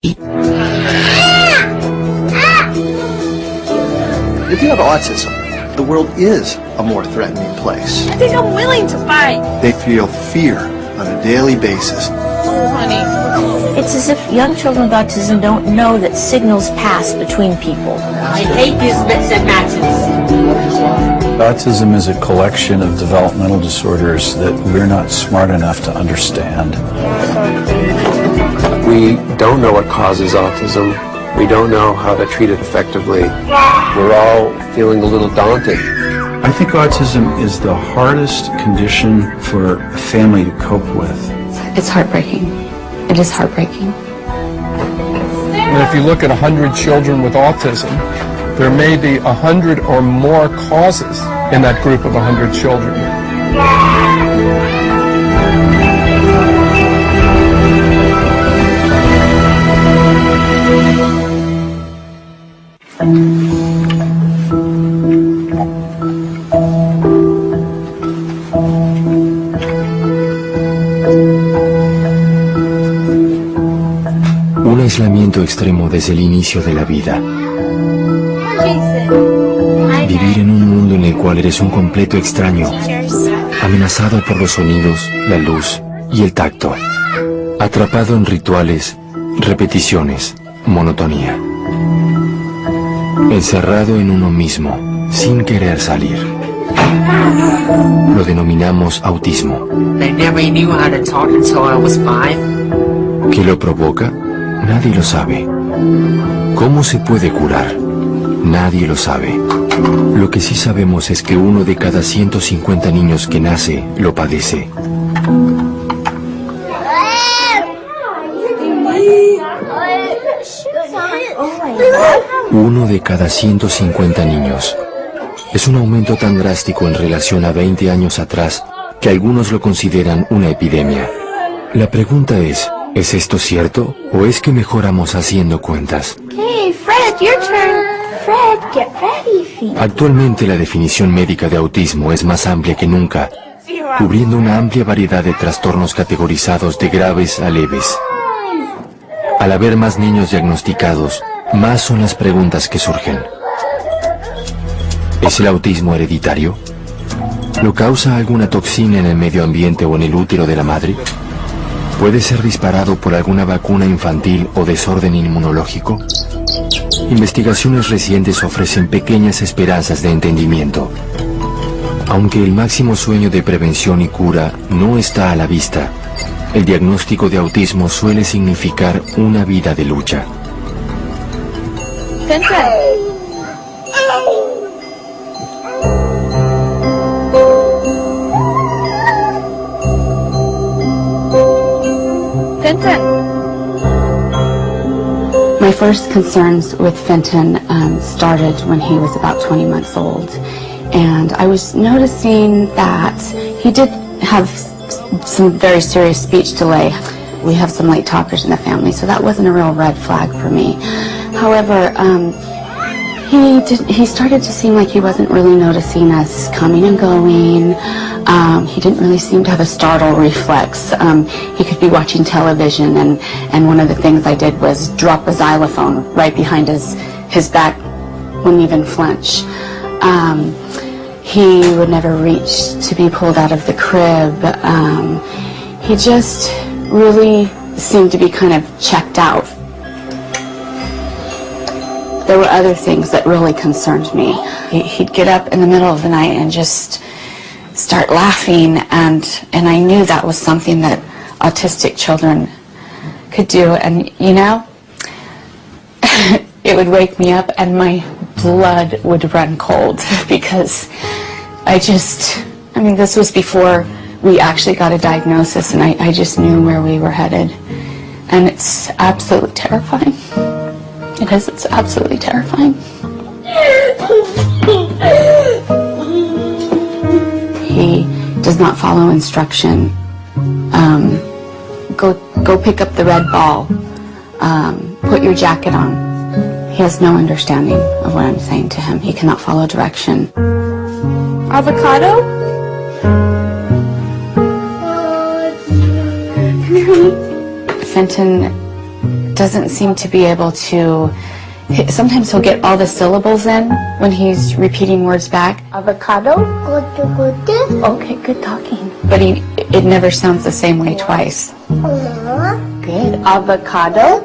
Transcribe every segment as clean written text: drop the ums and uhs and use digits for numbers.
If you have autism, the world is a more threatening place. I think I'm willing to fight. They feel fear on a daily basis. Oh, honey. It's as if young children with autism don't know that signals pass between people. I hate these mix and matches. Autism is a collection of developmental disorders that we're not smart enough to understand. We don't know what causes autism. We don't know how to treat it effectively. We're all feeling a little daunted. I think autism is the hardest condition for a family to cope with. It's heartbreaking. It is heartbreaking. And if you look at 100 children with autism, there may be 100 or more causes in that group of 100 children. Un aislamiento extremo desde el inicio de la vida. Vivir en un mundo en el cual eres un completo extraño, amenazado por los sonidos, la luz y el tacto, atrapado en rituales, repeticiones, monotonía, encerrado en uno mismo, sin querer salir. Lo denominamos autismo. They never knew how to talk until I was 5. ¿Qué lo provoca? Nadie lo sabe. ¿Cómo se puede curar? Nadie lo sabe. Lo que sí sabemos es que 1 de cada 150 niños que nace lo padece. Uno de cada 150 niños. Es un aumento tan drástico en relación a 20 años atrás que algunos lo consideran una epidemia. La pregunta ¿es esto cierto o es que mejoramos haciendo cuentas? Hey, Fred, your turn. Fred, get ready. Actualmente la definición médica de autismo es más amplia que nunca, cubriendo una amplia variedad de trastornos categorizados de graves a leves. Al haber más niños diagnosticados, más son las preguntas que surgen. ¿Es el autismo hereditario? ¿Lo causa alguna toxina en el medio ambiente o en el útero de la madre? ¿Puede ser disparado por alguna vacuna infantil o desorden inmunológico? Investigaciones recientes ofrecen pequeñas esperanzas de entendimiento. Aunque el máximo sueño de prevención y cura no está a la vista, el diagnóstico de autismo suele significar una vida de lucha. My first concerns with Fenton started when he was about 20 months old, and I was noticing that he did have some very serious speech delay. We have some late talkers in the family, so that wasn't a real red flag for me. However, he started to seem like he wasn't really noticing us coming and going. He didn't really seem to have a startle reflex. He could be watching television, and one of the things I did was drop a xylophone right behind his back, wouldn't even flinch. He would never reach to be pulled out of the crib. He just really seemed to be kind of checked out. There were other things that really concerned me. He'd get up in the middle of the night and just start laughing, and I knew that was something that autistic children could do, and you know, it would wake me up and my blood would run cold because I mean, this was before we actually got a diagnosis, and I just knew where we were headed, and it's absolutely terrifying. It is, it's absolutely terrifying. He does not follow instruction. Go pick up the red ball. Put your jacket on. He has no understanding of what I'm saying to him. He cannot follow direction. Avocado? Fenton doesn't seem to be able to. Sometimes he'll get all the syllables in when he's repeating words back. Avocado? Good. Okay, good talking. But it never sounds the same way twice. Good. Avocado?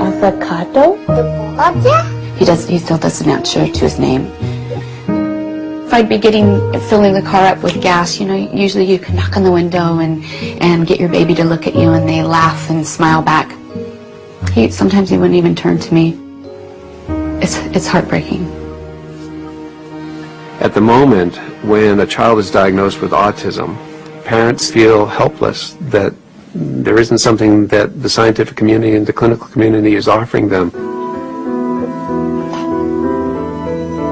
Avocado? He still doesn't answer to his name. If I'd be filling the car up with gas, usually you can knock on the window and get your baby to look at you, and they laugh and smile back. Sometimes he wouldn't even turn to me. It's heartbreaking. At the moment, when a child is diagnosed with autism, parents feel helpless that there isn't something that the scientific community and the clinical community is offering them.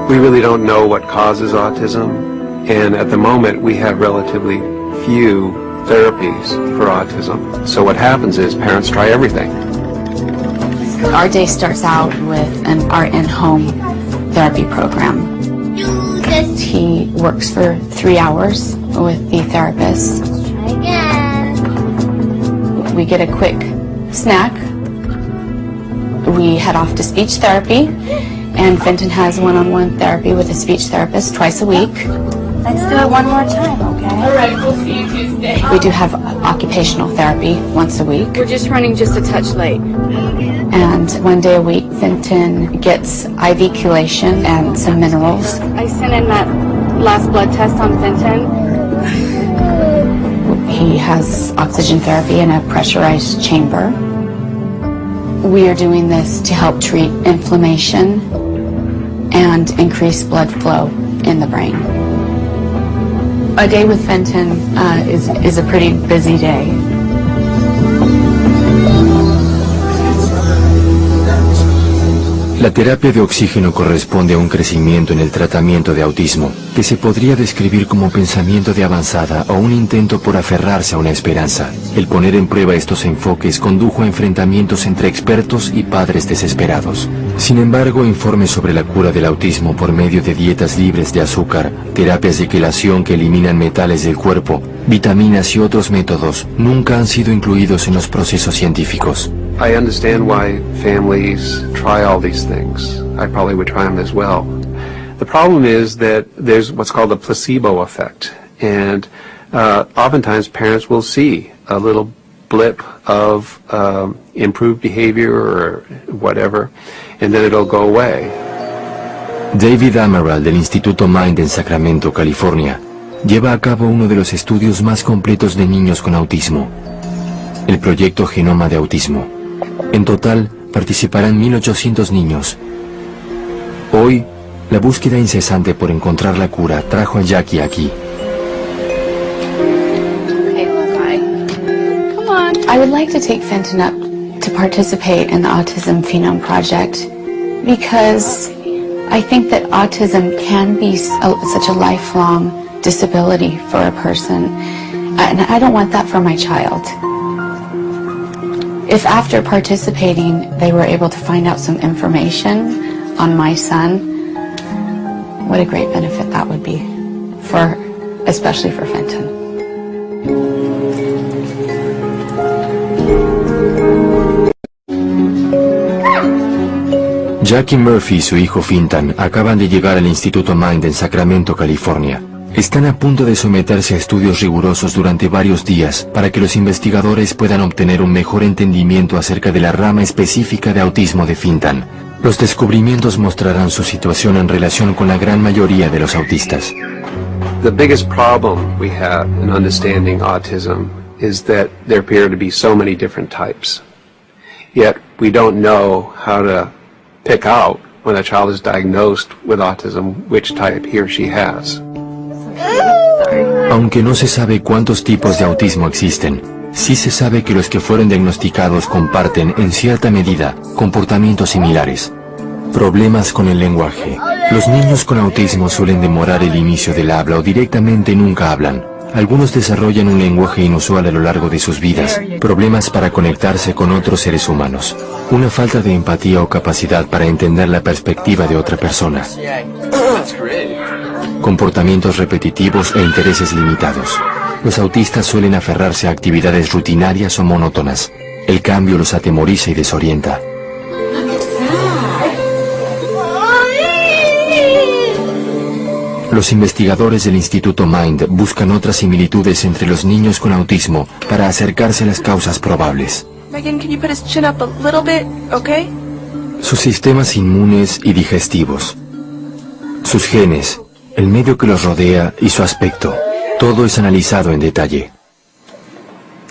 We really don't know what causes autism, and at the moment we have relatively few therapies for autism. So what happens is parents try everything. Our day starts out with our in-home therapy program. He works for 3 hours with the therapist. We get a quick snack. We head off to speech therapy, and Fenton has one-on-one therapy with a speech therapist twice a week. Let's do it one more time, okay? All right, we'll see you Tuesday. We do have occupational therapy once a week. We're just running just a touch late. And 1 day a week, Fenton gets IV chelation and some minerals. I sent in that last blood test on Fenton. He has oxygen therapy in a pressurized chamber. We are doing this to help treat inflammation and increase blood flow in the brain. A day with Fenton is a pretty busy day. La terapia de oxígeno corresponde a un crecimiento en el tratamiento de autismo, que se podría describir como pensamiento de avanzada o un intento por aferrarse a una esperanza. El poner en prueba estos enfoques condujo a enfrentamientos entre expertos y padres desesperados. Sin embargo, informes sobre la cura del autismo por medio de dietas libres de azúcar, terapias de quelación que eliminan metales del cuerpo, vitaminas y otros métodos nunca han sido incluidos en los procesos científicos. I understand why families try all these things. I probably would try them as well. The problem is that there's what's called a placebo effect, and oftentimes parents will see a little blip of improved behavior or whatever, and then it'll go away. David Amaral del Instituto Mind en Sacramento, California, lleva a cabo uno de los estudios más completos de niños con autismo, el proyecto Genoma de Autismo. En total, participarán 1.800 niños. Hoy, la búsqueda incesante por encontrar la cura trajo a Jackie aquí. I would like to take Fenton up to participate in the Autism Phenome Project because I think that autism can be such a lifelong disability for a person, and I don't want that for my child. If after participating they were able to find out some information on my son, what a great benefit that would be, especially for Fenton. Jackie Murphy y su hijo Fintan acaban de llegar al Instituto Mind en Sacramento, California. Están a punto de someterse a estudios rigurosos durante varios días para que los investigadores puedan obtener un mejor entendimiento acerca de la rama específica de autismo de Fintan. Los descubrimientos mostrarán su situación en relación con la gran mayoría de los autistas. The biggest problem we have in understanding autism is that there appear to be so many different types. Yet we don't know how to pick out when a child is diagnosed with autism which type he or she has. Aunque no se sabe cuántos tipos de autismo existen, sí se sabe que los que fueron diagnosticados comparten, en cierta medida, comportamientos similares. Problemas con el lenguaje. Los niños con autismo suelen demorar el inicio del habla o directamente nunca hablan. Algunos desarrollan un lenguaje inusual a lo largo de sus vidas, problemas para conectarse con otros seres humanos, una falta de empatía o capacidad para entender la perspectiva de otra persona, comportamientos repetitivos e intereses limitados. Los autistas suelen aferrarse a actividades rutinarias o monótonas. El cambio los atemoriza y desorienta. Los investigadores del Instituto Mind buscan otras similitudes entre los niños con autismo para acercarse a las causas probables. Megan, can you put his chin up a little bit, okay? Sus sistemas inmunes y digestivos, sus genes, el medio que los rodea y su aspecto, todo es analizado en detalle.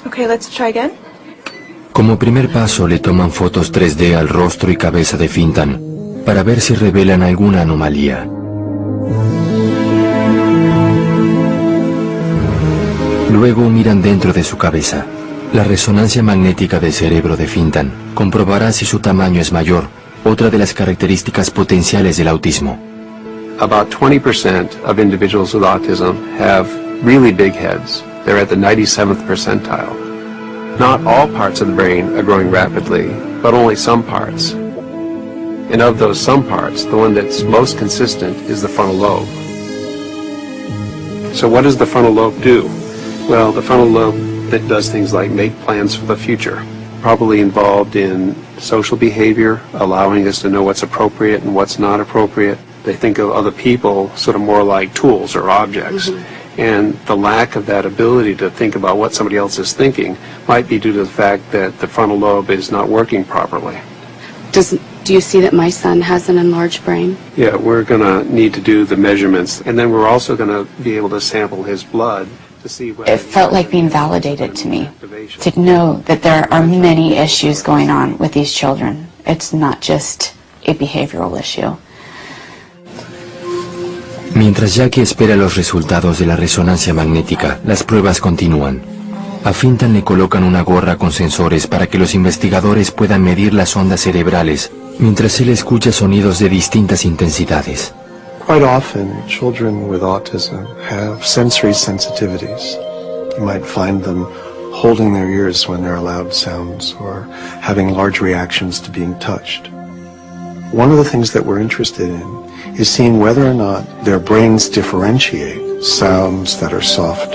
Okay, let's try again. Como primer paso le toman fotos 3D al rostro y cabeza de Fintan para ver si revelan alguna anomalía. Luego miran dentro de su cabeza. La resonancia magnética del cerebro de Fintan comprobará si su tamaño es mayor, otra de las características potenciales del autismo. About 20% of individuals with autism have really big heads. They're at the 97th percentile. Not all parts of the brain are growing rapidly, but only some parts. And of those some parts, the one that's most consistent is the frontal lobe. So what does the frontal lobe do? Well, the frontal lobe that does things like make plans for the future, probably involved in social behavior, allowing us to know what's appropriate and what's not appropriate. They think of other people sort of more like tools or objects. And the lack of that ability to think about what somebody else is thinking might be due to the fact that the frontal lobe is not working properly. Do you see that my son has an enlarged brain? Yeah, we're going to need to do the measurements, and then we're also going to be able to sample his blood to see whether... It felt like being validated to me, to know that there are many issues going on with these children. It's not just a behavioral issue. Mientras Jackie espera los resultados de la resonancia magnética, las pruebas continúan. A Fintan le colocan una gorra con sensores para que los investigadores puedan medir las ondas cerebrales, mientras él escucha sonidos de distintas intensidades. Quite often, children with autism have sensory sensitivities. You might find them holding their ears when they're loud sounds or having large reactions to being touched. One of the things that we're interested in is seeing whether or not their brains differentiate sounds that are soft,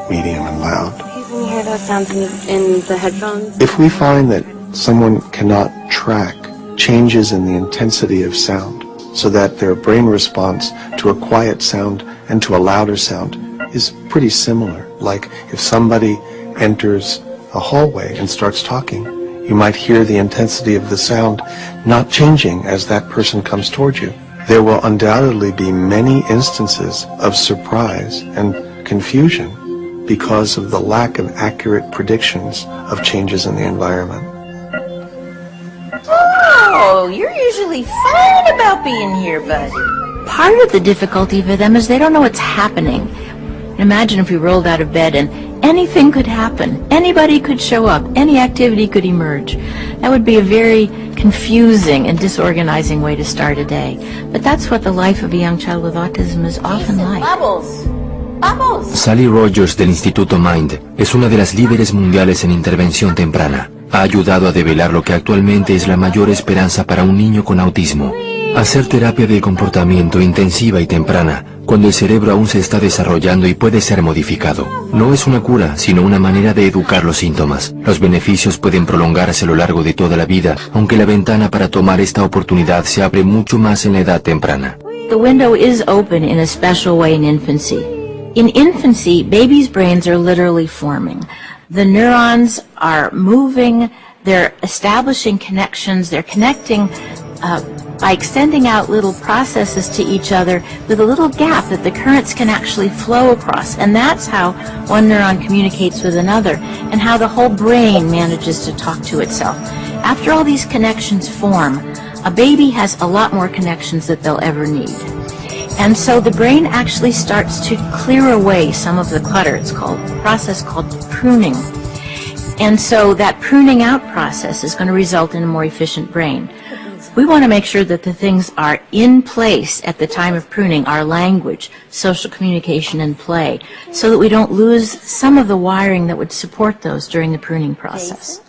medium, and loud. Can you hear those sounds in the headphones? If we find that someone cannot track changes in the intensity of sound so that their brain response to a quiet sound and to a louder sound is pretty similar, like if somebody enters a hallway and starts talking, you might hear the intensity of the sound not changing as that person comes toward you. There will undoubtedly be many instances of surprise and confusion because of the lack of accurate predictions of changes in the environment. Oh, you're usually fine about being here, bud. Part of the difficulty for them is they don't know what's happening. Imagine if we rolled out of bed and anything could happen. Anybody could show up. Any activity could emerge. That would be a very confusing and disorganizing way to start a day. But that's what the life of a young child with autism is often like. Bubbles. Bubbles. Sally Rogers del Instituto Mind es una de las líderes mundiales en intervención temprana. Ha ayudado a develar lo que actualmente es la mayor esperanza para un niño con autismo. Hacer terapia del comportamiento intensiva y temprana, cuando el cerebro aún se está desarrollando y puede ser modificado. No es una cura, sino una manera de educar los síntomas. Los beneficios pueden prolongarse a lo largo de toda la vida, aunque la ventana para tomar esta oportunidad se abre mucho más en la edad temprana. The window is open in a special way in infancy. In infancy, babies' brains are literally forming. The neurons are moving, they're establishing connections, they're connecting by extending out little processes to each other with a little gap that the currents can actually flow across. And that's how one neuron communicates with another and how the whole brain manages to talk to itself. After all these connections form, a baby has a lot more connections that they'll ever need. And so the brain actually starts to clear away some of the clutter. It's called a process called pruning. And so that pruning out process is going to result in a more efficient brain. We want to make sure that the things are in place at the time of pruning, our language, social communication, and play, so that we don't lose some of the wiring that would support those during the pruning process.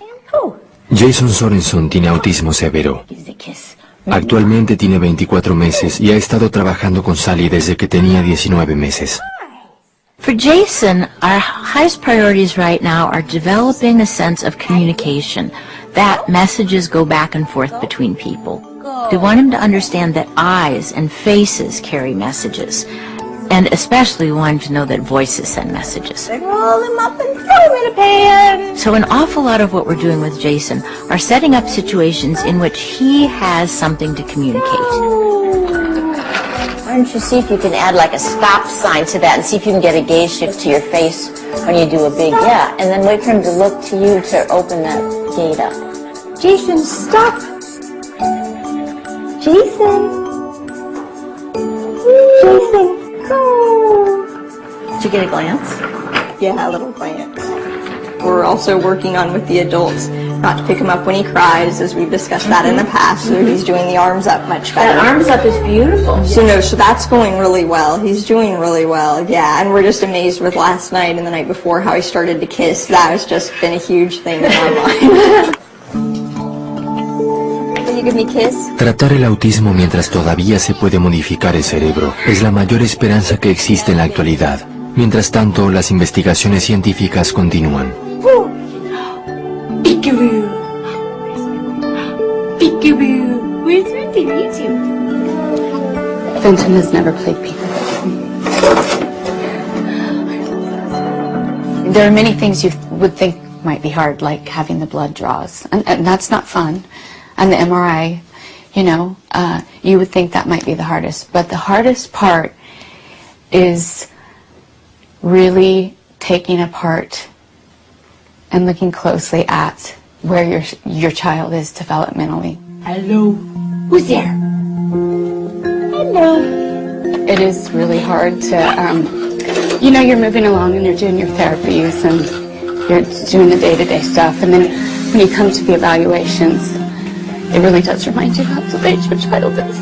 Jason Sorenson tiene autismo severo. Actualmente tiene 24 meses y ha estado trabajando con Sally desde que tenía 19 meses. For Jason, our highest priorities right now are developing a sense of communication, that messages go back and forth between people. We want him to understand that eyes and faces carry messages, and especially we want him to know that voices send messages. Roll him up and throw him in a pan. So an awful lot of what we're doing with Jason are setting up situations in which he has something to communicate. Why don't you see if you can add like a stop sign to that and see if you can get a gaze shift to your face when you do a big yeah, and then wait for him to look to you to open that gate up. Jason, stop! Jason! Jason, go! Did you get a glance? Yeah, a little glance. We're also working on with the adults not to pick him up when he cries, as we've discussed that in the past, so he's doing the arms up much better. That arms up is beautiful. So that's going really well. He's doing really well, yeah, and we're just amazed with last night and the night before how he started to kiss. That has just been a huge thing in our mind. Will you give me a kiss? Tratar el autismo mientras todavía se puede modificar el cerebro es la mayor esperanza que existe en la actualidad. Mientras tanto, las investigaciones científicas continúan. Peekaboo! Peekaboo! Where's my baby? Fenton has never played peekaboo. There are many things you would think might be hard, like having the blood draws, and that's not fun. And the MRI, you would think that might be the hardest. But the hardest part is really taking apart and looking closely at where your child is developmentally. Hello. Who's there? Hello. It is really hard to, you're moving along and you're doing your therapies and you're doing the day-to-day stuff, and then when you come to the evaluations, it really does remind you how the age your child is.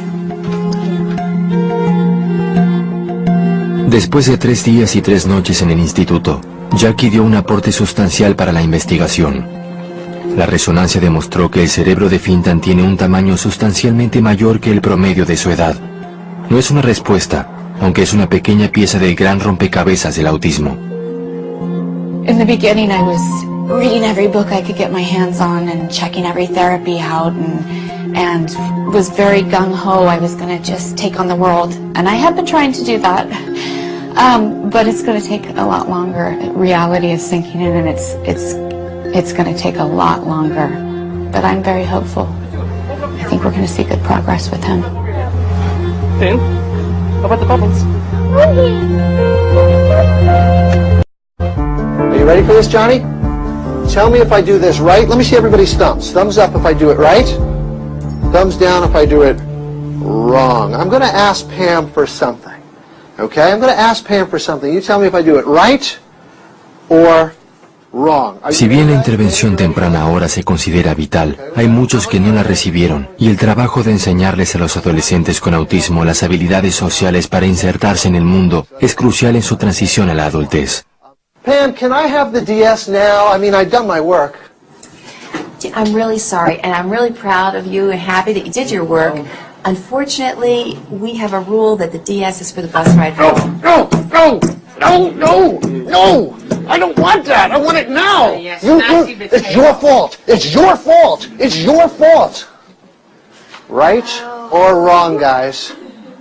Después de 3 días y 3 noches en el instituto, Jackie dio un aporte sustancial para la investigación. La resonancia demostró que el cerebro de Fintan tiene un tamaño sustancialmente mayor que el promedio de su edad. No es una respuesta, aunque es una pequeña pieza del gran rompecabezas del autismo. In the beginning, I was reading every book I could get my hands on and checking every therapy out and was very gung-ho. I was going to just take on the world, and I have been trying to do that. But it's going to take a lot longer. Reality is sinking in, and it's going to take a lot longer. But I'm very hopeful. I think we're going to see good progress with him. Finn, how about the bubbles? Are you ready for this, Johnny? Tell me if I do this right. Let me see everybody's thumbs. Thumbs up if I do it right. Thumbs down if I do it wrong. I'm going to ask Pam for something. Okay? I'm going to ask Pam for something. You tell me if I do it right or wrong. Si bien la intervención temprana ahora se considera vital, hay muchos que no la recibieron, y el trabajo de enseñarles a los adolescentes con autismo las habilidades sociales para insertarse en el mundo es crucial en su transición a la adultez. Pam, can I have the DS now? I mean, I've done my work. I'm really sorry, and I'm really proud of you and happy that you did your work. Unfortunately, we have a rule that the DS is for the bus ride home. No! I don't want that! I want it now! It's your fault! It's your fault! It's your fault! Right or wrong, guys?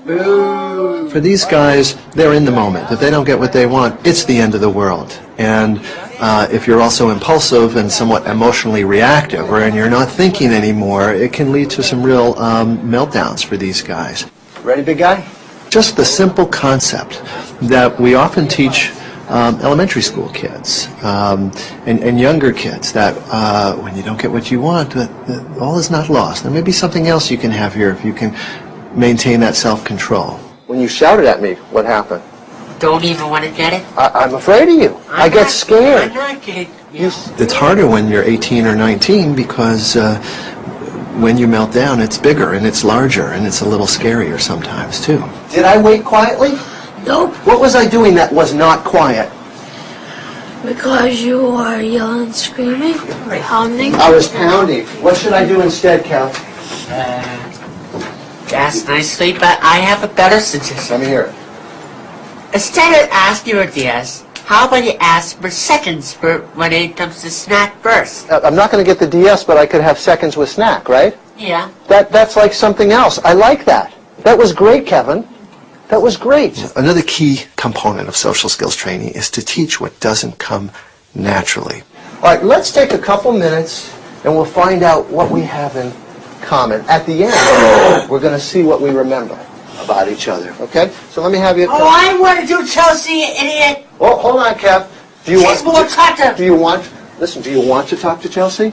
Boo. For these guys, they're in the moment. If they don't get what they want, it's the end of the world. And if you're also impulsive and somewhat emotionally reactive, and you're not thinking anymore, it can lead to some real meltdowns for these guys. Ready, big guy? Just the simple concept that we often teach elementary school kids and younger kids, that when you don't get what you want, that all is not lost. There may be something else you can have here if you can maintain that self-control. When you shouted at me, what happened? Don't even want to get it? I'm afraid of you. I get scared. I'm not kidding. It's harder when you're 18 or 19 because when you melt down, it's bigger and it's larger and it's a little scarier sometimes too. Did I wait quietly? Nope. What was I doing that was not quiet? Because you are yelling, screaming, pounding. I was pounding. What should I do instead, Cal? That's nicely, but I have a better suggestion. Let me hear it. Instead of asking your DS, how about you ask for seconds for when it comes to snack first? I'm not going to get the DS, but I could have seconds with snack, right? Yeah. That's like something else. I like that. That was great, Kevin. That was great. Another key component of social skills training is to teach what doesn't come naturally. All right, let's take a couple minutes and we'll find out what we have in common. At the end, we're going to see what we remember about each other, okay? So let me have you... Oh, I want to do Chelsea, you idiot! Oh, hold on, Kev. Do you want to talk to Chelsea?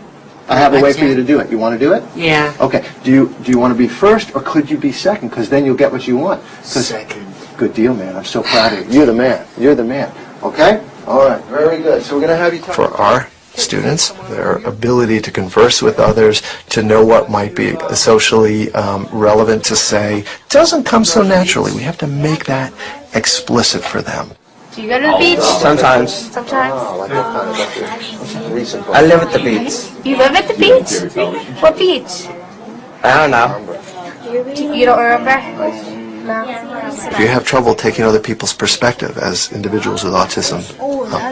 I have a way for you to do it. You want to do it? Yeah. Okay. Do you want to be first, or could you be second? Because then you'll get what you want. Second. Good deal, man. I'm so proud of you. You're the man. You're the man. Okay? All right. Very good. So we're going to have you talk. For our students, their ability to converse with others, to know what might be socially relevant to say, doesn't come so naturally. We have to make that explicit for them. Do you go to the beach? Sometimes. Sometimes? Oh, like what kind of recent? I live at the beach. You live at the beach? What beach? I don't know. You don't remember? No. If you have trouble taking other people's perspective, as individuals with autism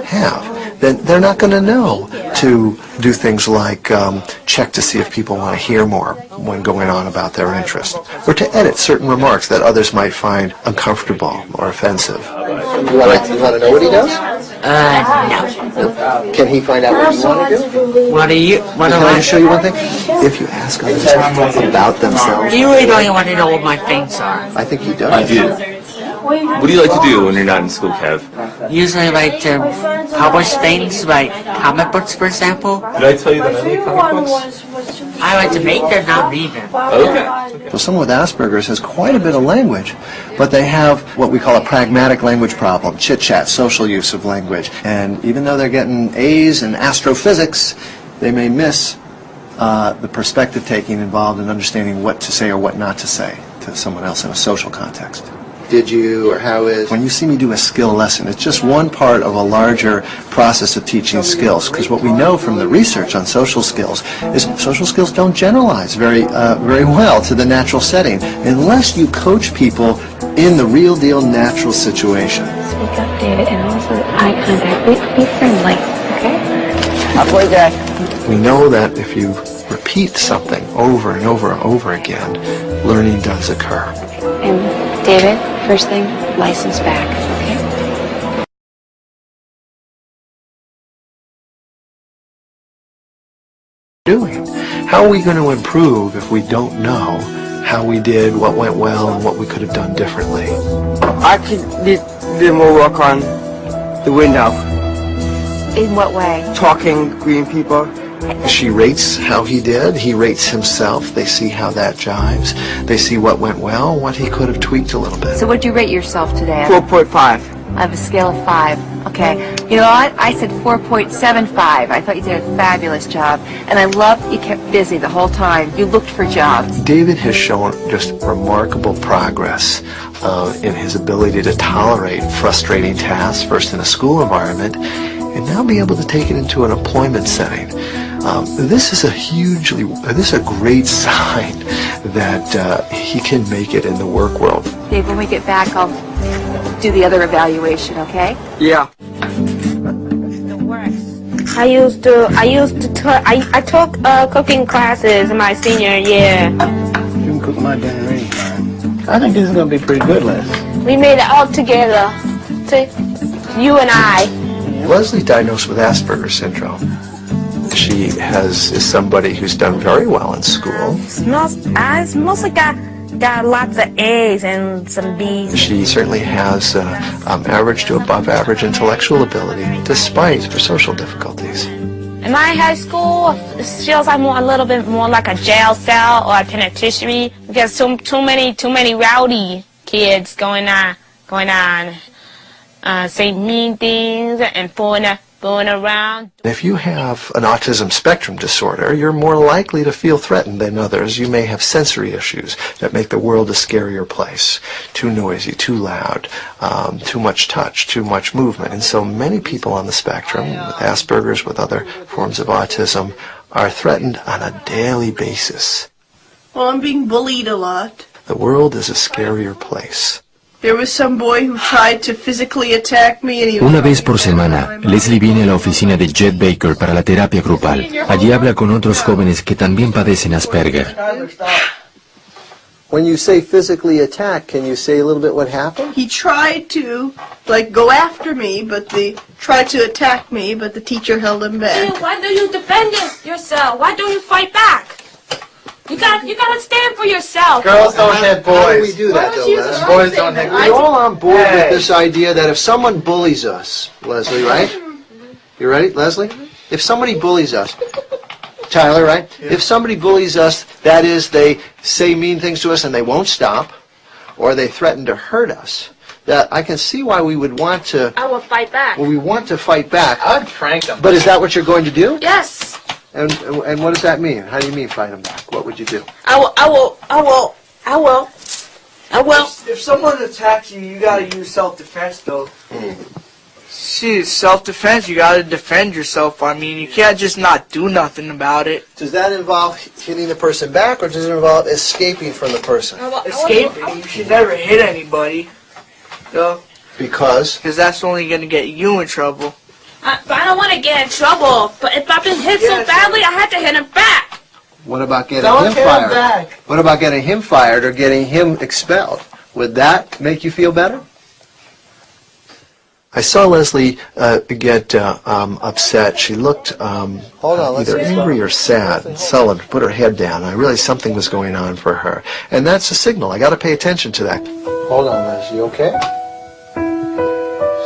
have, then they're not going to know to do things like check to see if people want to hear more when going on about their interest, or to edit certain remarks that others might find uncomfortable or offensive. You want to know what he does? No. Can he find out what you want to do? Can I just show you one thing? If you ask others about themselves... You really don't want to know what my things are. I think he does. I do. What do you like to do when you're not in school, Kev? Usually I like to publish things like comic books, for example. Did I tell you that I make comic books? I like to make them, not read them. Okay. So someone with Asperger's has quite a bit of language, but they have what we call a pragmatic language problem, chit-chat, social use of language. And even though they're getting A's in astrophysics, they may miss the perspective taking involved in understanding what to say or what not to say to someone else in a social context. Did you, or how is? When you see me do a skill lesson, it's just one part of a larger process of teaching skills, because what we know from the research on social skills is social skills don't generalize very well to the natural setting unless you coach people in the real deal natural situation. Speak up, David, and also eye contact. Be friendly, okay? I'll play that. We know that if you repeat something over and over and over again, learning does occur. And David, first thing, license back, okay? Doing. How are we going to improve if we don't know how we did, what went well, and what we could have done differently? I could do more work on the window. In what way? Talking to green people. She rates how he did, he rates himself, they see how that jives, they see what went well, what he could have tweaked a little bit. So what'd you rate yourself today? 4.5. I have a scale of 5. Okay. You know what? I said 4.75. I thought you did a fabulous job. And I loved you kept busy the whole time. You looked for jobs. David has shown just remarkable progress in his ability to tolerate frustrating tasks, first in a school environment, and now be able to take it into an employment setting. This is a great sign that he can make it in the work world. Dave, when we get back, I'll do the other evaluation, okay? Yeah. I took cooking classes in my senior year. You can cook my dinner anytime. I think this is going to be pretty good, Les. We made it all together. You and I. Leslie's diagnosed with Asperger's syndrome. She is somebody who's done very well in school. I mostly got lots of A's and some B's. She certainly has average to above average intellectual ability, despite her social difficulties. In my high school, it feels like a little bit more like a jail cell or a penitentiary because too many rowdy kids going on, saying mean things and fooling around. If you have an autism spectrum disorder, you're more likely to feel threatened than others. You may have sensory issues that make the world a scarier place. Too noisy, too loud, too much touch, too much movement. And so many people on the spectrum, with Asperger's, with other forms of autism, are threatened on a daily basis. Well, I'm being bullied a lot. The world is a scarier place. There was some boy who tried to physically attack me and he was... Una vez por semana, Leslie viene a la oficina de Jet Baker para la terapia grupal. Allí habla con otros jóvenes que también padecen Asperger. When you say physically attack, can you say a little bit what happened? He tried to, like, go after me, but tried to attack me, but the teacher held him back. Why do you defend yourself? Why don't you fight back? You gotta stand for yourself. Girls don't hit boys. How do we do that, though, Les? Boys don't hit We're all on board with this idea that if someone bullies us, Leslie, right? You ready, Leslie? If somebody bullies us, Tyler, right? Yeah. If somebody bullies us, that is, they say mean things to us and they won't stop, or they threaten to hurt us, that I can see why we would want to... I will fight back. Well, we want to fight back. I'd prank them. But is that what you're going to do? Yes. And what does that mean? How do you mean fight them back? What would you do? I will. If someone attacks you, you gotta use self-defense, though. See, self-defense, you gotta defend yourself. I mean, you can't just not do nothing about it. Does that involve hitting the person back, or does it involve escaping from the person? Escaping. You should never hit anybody. Though. Because? Because that's only gonna get you in trouble. But I don't want to get in trouble. But if I've been hit so badly, I had to hit him back. What about getting him fired? What about getting him fired or getting him expelled? Would that make you feel better? I saw Leslie get upset. She looked either angry or sad and sullen, put her head down. I realized something was going on for her. And that's a signal. I got to pay attention to that. Hold on, Leslie. You okay?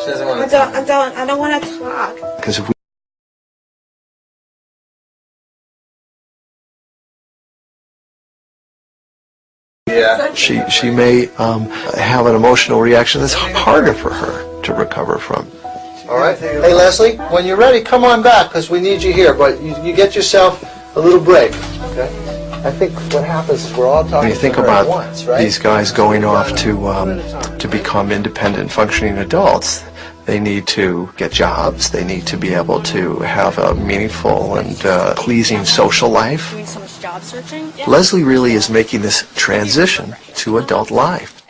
She doesn't want to talk. I don't want to talk. Because if we she may have an emotional reaction that's harder for her to recover from. All right. Hey, Leslie, when you're ready, come on back because we need you here. But you get yourself a little break. Okay. I think what happens is we're all talking. When you think about these guys going off to become independent, functioning adults, they need to get jobs. They need to be able to have a meaningful and pleasing social life. Doing so much job searching. Leslie really is making this transition to adult life.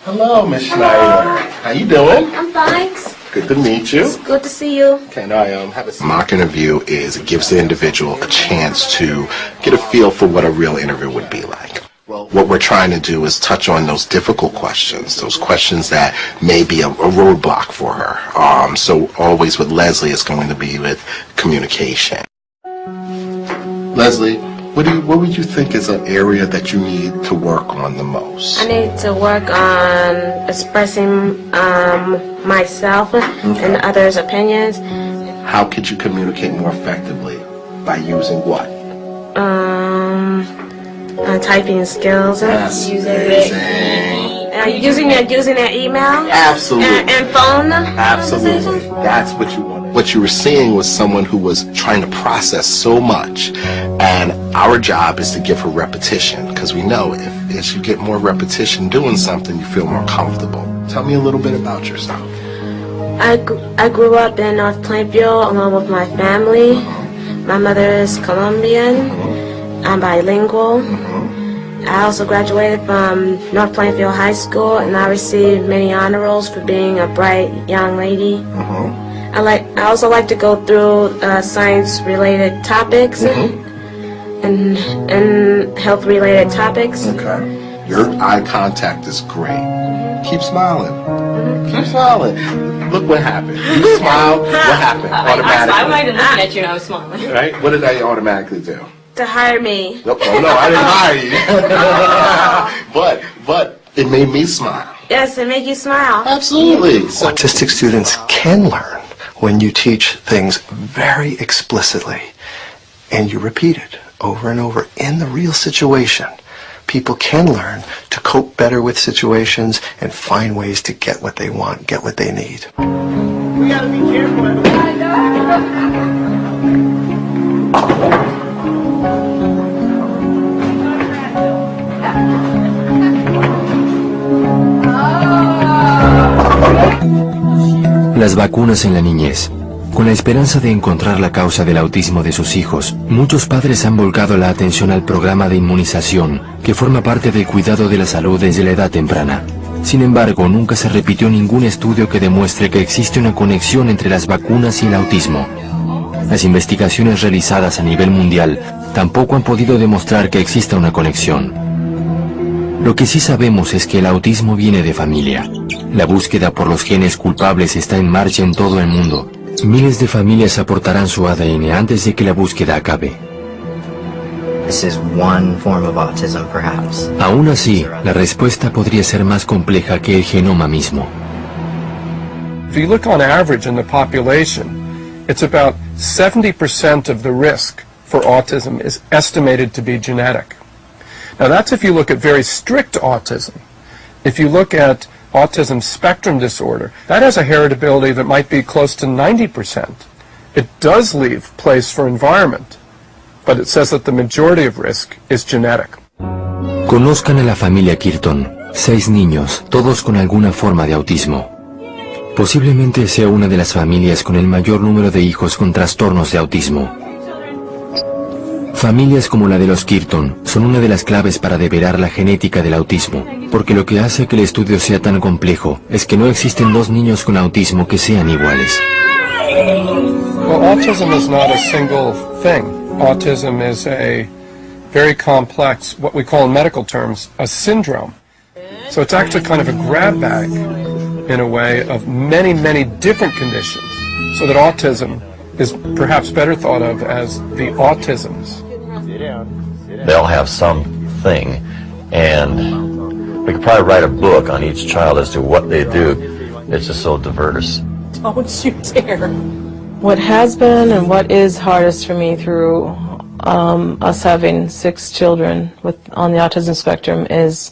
Hello, Miss Schneider. How you doing? I'm fine. Good to meet you. It's good to see you. Can I have a mock interview? It gives the individual a chance to get a feel for what a real interview would be like. What we're trying to do is touch on those difficult questions, those questions that may be a roadblock for her. So always with Leslie, it's going to be with communication. Leslie, what would you think is an area that you need to work on the most? I need to work on expressing myself and others' opinions. How could you communicate more effectively? By using what? Typing skills. That's amazing. Using an email. Absolutely. And phone. Absolutely. That's what you wanted. What you were seeing was someone who was trying to process so much, and our job is to give her repetition, because we know if as you get more repetition doing something, you feel more comfortable. Tell me a little bit about yourself. I grew up in North Plainfield along with my family. My mother is Colombian. I'm bilingual. I also graduated from North Plainfield High School, and I received many honor rolls for being a bright young lady. I also like to go through science-related topics and health-related topics. Okay. Your eye contact is great. Keep smiling. Keep smiling. Look what happened. You smiled. What happened? Automatically. I'm not even looking at you and I was smiling. Right? What did I automatically do? To hire me. Oh, no, I didn't hire you. But it made me smile. Yes, it made you smile. Absolutely. Autistic students can learn when you teach things very explicitly and you repeat it over and over in the real situation. People can learn to cope better with situations and find ways to get what they want, get what they need. We gotta be careful. Las vacunas en la niñez. Con la esperanza de encontrar la causa del autismo de sus hijos, muchos padres han volcado la atención al programa de inmunización, que forma parte del cuidado de la salud desde la edad temprana. Sin embargo, nunca se repitió ningún estudio que demuestre que existe una conexión entre las vacunas y el autismo. Las investigaciones realizadas a nivel mundial tampoco han podido demostrar que exista una conexión. Lo que sí sabemos es que el autismo viene de familia. La búsqueda por los genes culpables está en marcha en todo el mundo. Miles de familias aportarán su ADN antes de que la búsqueda acabe. This is one form of autism, perhaps. Aún así, la respuesta podría ser más compleja que el genoma mismo. If you look on average in the population, it's about 70% of the risk for autism is estimated to be genetic. Now that's if you look at very strict autism. If you look at autism spectrum disorder, that has a heritability that might be close to 90%. It does leave place for environment, but it says that the majority of risk is genetic. Conozcan a la familia Kirton, 6 niños, todos con alguna forma de autismo. Posiblemente sea una de las familias con el mayor número de hijos con trastornos de autismo. Familias como la de los Kirton son una de las claves para develar la genética del autismo, porque lo que hace que el estudio sea tan complejo es que no existen 2 niños con autismo que sean iguales. Well, autism is not a single thing. Autism is a very complex, what we call in medical terms, a syndrome. So it's actually kind of a grab bag, in a way, of many, many different conditions, so that autism is perhaps better thought of as the autisms. They'll have something, and we could probably write a book on each child as to what they do. It's just so diverse. Don't you dare. What has been and what is hardest for me through us having 6 children on the autism spectrum is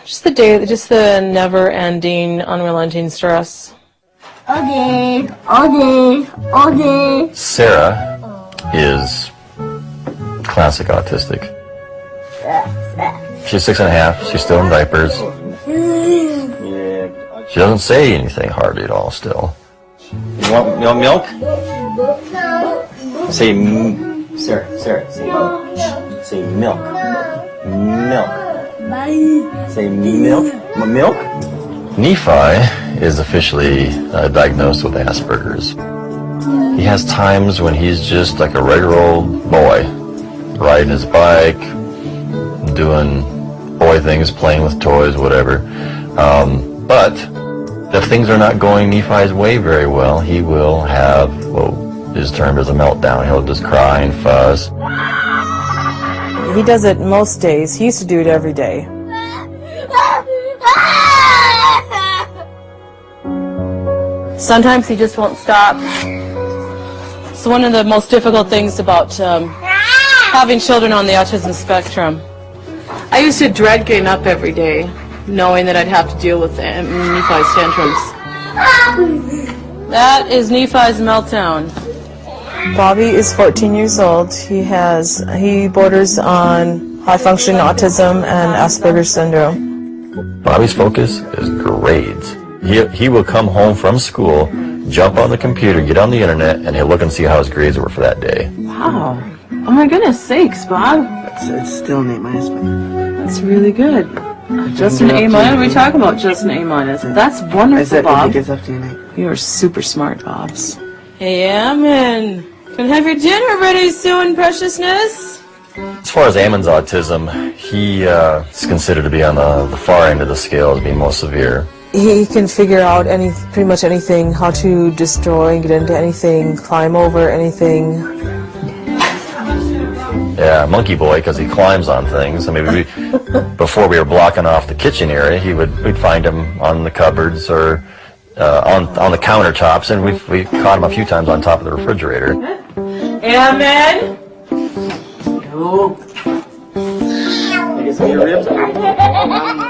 just the never-ending, unrelenting stress. Okay. Sarah is classic autistic. She's 6.5. She's still in diapers. She doesn't say anything hardly at all still. You want milk? Say, Sarah, say milk. Say milk. Milk. Say milk. Milk? Nephi is officially diagnosed with Asperger's. He has times when he's just like a regular old boy, riding his bike, doing boy things, playing with toys, whatever. But if things are not going Nephi's way very well, he will have what is termed as a meltdown. He'll just cry and fuss. He does it most days. He used to do it every day. Sometimes he just won't stop. It's one of the most difficult things about having children on the autism spectrum. I used to dread getting up every day, knowing that I'd have to deal with Nephi's tantrums. That is Nephi's meltdown. Bobby is 14 years old. He borders on high-functioning autism and Asperger's syndrome. Bobby's focus is grades. He will come home from school, jump on the computer, get on the internet, and he'll look and see how his grades were for that day. Wow. Oh my goodness sakes, Bob. It's still an A-. That's really good. Just an A-. What are we talking about? Just an A-. That's wonderful, Bob. It gets up to an A. You are super smart, Bobs. Hey, Ammon. Can have your dinner ready soon, preciousness. As far as Ammon's autism, he is considered to be on the far end of the scale as being most severe. He can figure out pretty much anything, how to destroy and get into anything, climb over anything. Yeah, monkey boy, because he climbs on things. I mean, before we were blocking off the kitchen area, we'd find him on the cupboards or on the countertops, and we caught him a few times on top of the refrigerator. Amen.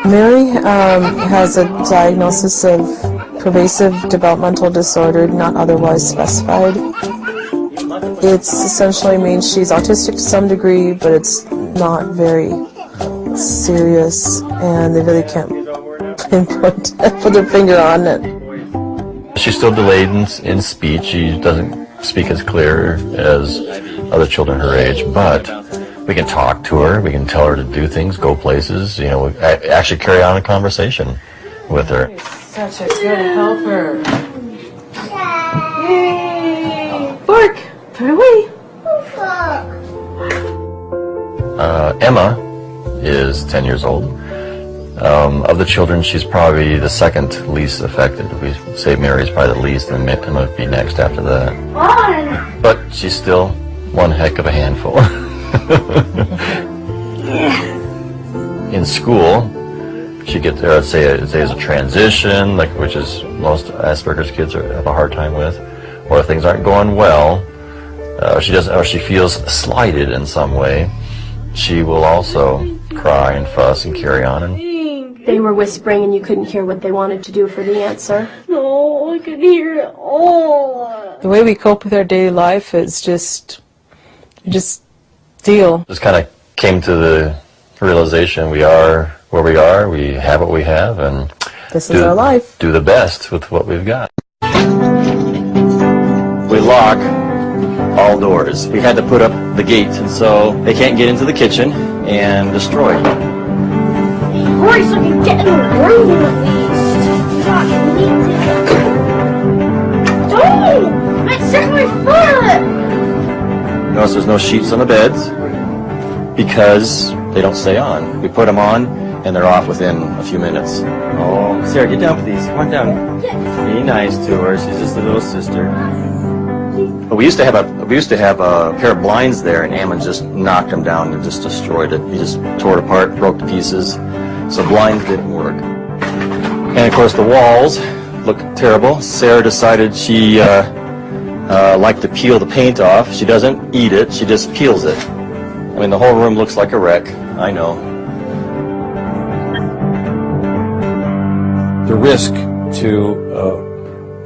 Mary has a diagnosis of pervasive developmental disorder, not otherwise specified. It essentially means she's autistic to some degree, but it's not very serious, and they really can't put their finger on it. She's still delayed in speech. She doesn't speak as clear as other children her age, but We can talk to her, we can tell her to do things, go places, you know, actually carry on a conversation with her. Such a good helper. Yay! Bark! Put it away. Emma is 10 years old. Of the children, she's probably the second least affected. We say Mary's probably the least, and Emma would be next after that. But she's still one heck of a handful. In school, she gets there, I'd say it's a transition, like which is most Asperger's kids have a hard time with, or if things aren't going well, or she feels slighted in some way, she will also cry and fuss and carry on. And they were whispering and you couldn't hear what they wanted to do for the answer. No, I could hear it all. The way we cope with our daily life is just deal. Just kind of came to the realization we are where we are, we have what we have, and this is our life. Do the best with what we've got. We lock all doors. We had to put up the gate, and so they can't get into the kitchen and destroy it. Hurry so we can get in the room at least. God, we need to. Don't! I set my foot! Notice there's no sheets on the beds because they don't stay on. We put them on and they're off within a few minutes. Oh, Sarah, get down please. Come on down. Be nice to her. She's just a little sister. But we used to have a pair of blinds there, and Ammon just knocked them down and just destroyed it. He just tore it apart, broke to pieces. So blinds didn't work. And of course the walls look terrible. Sarah decided she liked to peel the paint off. She doesn't eat it, she just peels it. I mean, the whole room looks like a wreck. I know. The risk to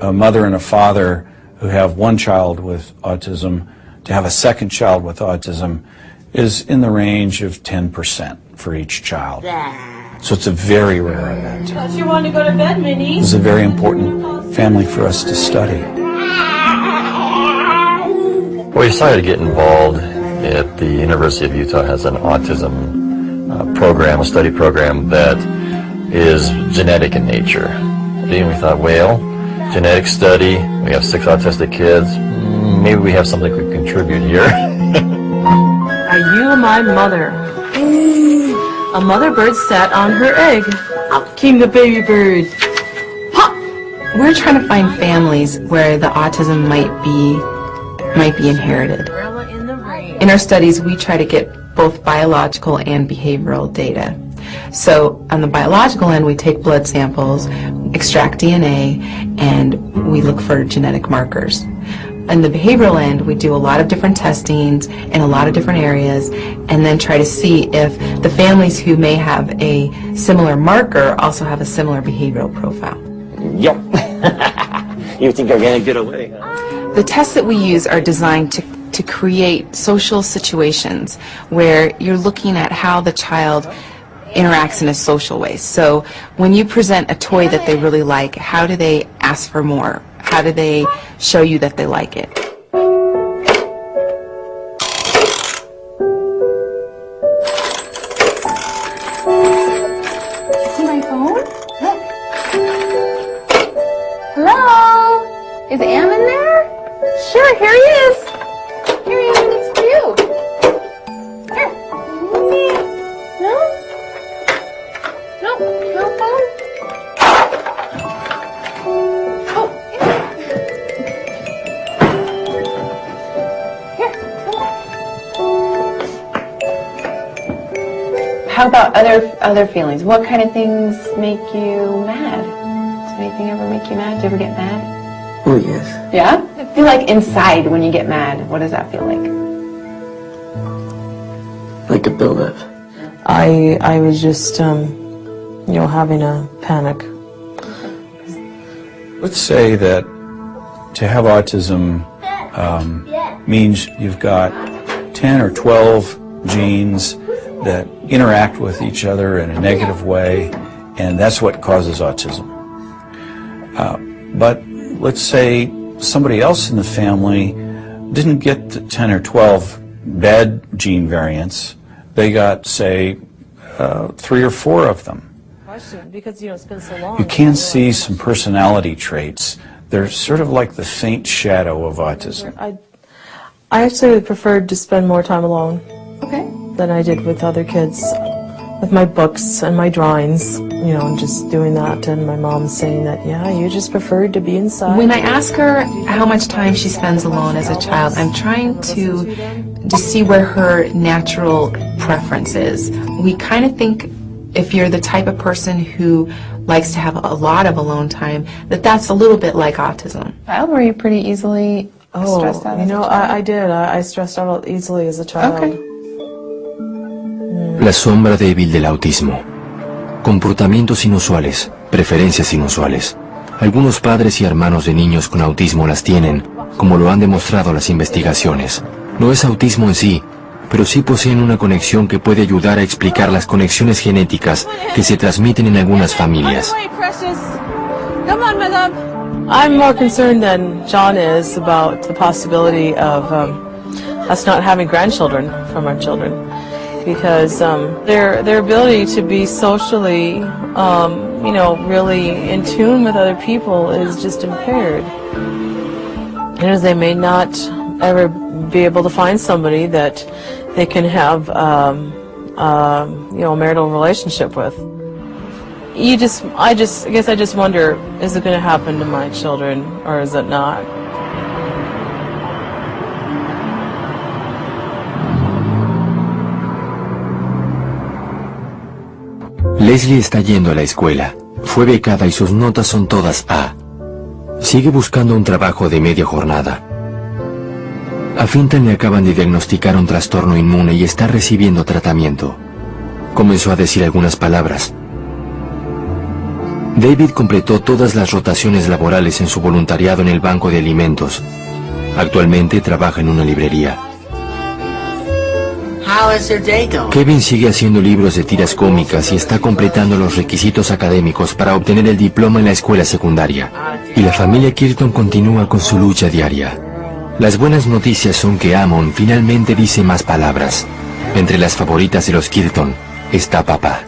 a mother and a father who have one child with autism to have a second child with autism is in the range of 10% for each child. So it's a very rare event. Thought you wanted to go to bed, Minnie. This is a very important family for us to study. We decided to get involved at the University of Utah. Has an autism program, a study program that is genetic in nature. And we thought, well, genetic study, we have 6 autistic kids, maybe we have something we can contribute here. Are you my mother? A mother bird sat on her egg. Up came the baby bird. Pop! We're trying to find families where the autism might be inherited. In our studies, we try to get both biological and behavioral data. So on the biological end, we take blood samples, extract DNA, and we look for genetic markers. On the behavioral end, we do a lot of different testings in a lot of different areas, and then try to see if the families who may have a similar marker also have a similar behavioral profile. Yep. You think you're going to get away, huh? The tests that we use are designed to create social situations where you're looking at how the child interacts in a social way. So when you present a toy that they really like, how do they ask for more? How do they show you that they like it? See my phone? Look. Hello? Is Ammon there? Sure, here he is. Here he is. It's for you. Here. No? No? No phone? Oh, here. How about other feelings? What kind of things make you mad? Does anything ever make you mad? Do you ever get mad? Oh, yes. Yeah? I feel like inside when you get mad, what does that feel like? Like a buildup. I was just, having a panic. Let's say that to have autism means you've got 10 or 12 genes that interact with each other in a negative way, and that's what causes autism. But let's say somebody else in the family didn't get the 10 or 12 bed gene variants, they got, say, 3 or 4 of them. Because, you know, it's been so long. You can see some personality traits. They're sort of like the faint shadow of autism. I actually preferred to spend more time alone than I did with other kids, with my books and my drawings, you know, and just doing that. And my mom saying that, yeah, you just preferred to be inside. When I ask her how much time she spends alone as a child, I'm trying to see where her natural preference is. We kind of think if you're the type of person who likes to have a lot of alone time, that's a little bit like autism. Were you pretty easily stressed out? You know, I did. I stressed out easily as a child. Okay. La sombra débil del autismo. Comportamientos inusuales, preferencias inusuales. Algunos padres y hermanos de niños con autismo las tienen, como lo han demostrado las investigaciones. No es autismo en sí, pero sí poseen una conexión que puede ayudar a explicar las conexiones genéticas que se transmiten en algunas familias. I'm more concerned than John is about the possibility of us not having grandchildren from our children, because their ability to be socially, you know, really in tune with other people is just impaired. And as they may not ever be able to find somebody that they can have, you know, a marital relationship with. I guess I just wonder, is it going to happen to my children, or is it not? Leslie está yendo a la escuela. Fue becada y sus notas son todas A. Sigue buscando un trabajo de media jornada. A Fintan le acaban de diagnosticar un trastorno inmune y está recibiendo tratamiento. Comenzó a decir algunas palabras. David completó todas las rotaciones laborales en su voluntariado en el banco de alimentos. Actualmente trabaja en una librería. Kevin sigue haciendo libros de tiras cómicas y está completando los requisitos académicos para obtener el diploma en la escuela secundaria. Y la familia Kirton continúa con su lucha diaria. Las buenas noticias son que Amon finalmente dice más palabras. Entre las favoritas de los Kirton está papá.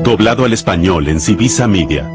Doblado al español en Civisa Media.